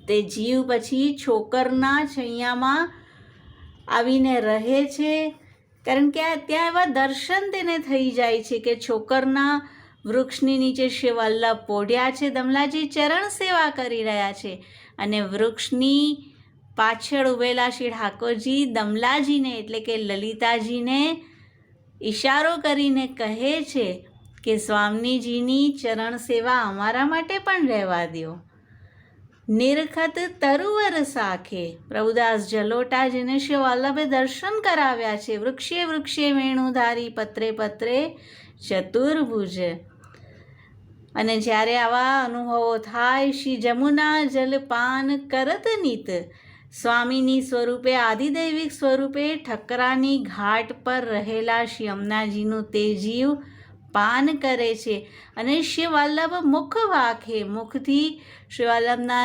તે જીવ પછી છોકરના છૈયામાં આવીને રહે છે, કારણ કે ત્યાં એવા દર્શન તેને થઈ જાય છે કે છોકરના વૃક્ષની નીચે શ્રી વલ્લભ પોઢ્યા છે, દમલાજી ચરણ સેવા કરી રહ્યા છે, અને વૃક્ષની પાછળ ઉભેલા શ્રી ઠાકોરજી દમલાજીને એટલે કે લલિતાજીને ઈશારો કરીને કહે છે કે સ્વામીજીની ચરણ સેવા અમારા માટે પણ રહેવા દો. નિરખત તરુવર સાખે, પ્રભુદાસ જલોટા જેને શ્રી વલ્લભે દર્શન કરાવ્યા છે, વૃક્ષે વૃક્ષે વેણુધારી પત્રે પત્રે ચતુર્ભુજ. અને જ્યારે આવા અનુભવો થાય, શ્રી જમુના જલપાન કરત નિત, સ્વામીની સ્વરૂપે આદિદૈવિક સ્વરૂપે ઠકરાની ઘાટ પર રહેલા શ્રી યમુનાજીનું તે જીવ પાન કરે છે, અને શ્રી વલ્લભ મુખ વાખે, મુખથી શ્રી વલ્લભના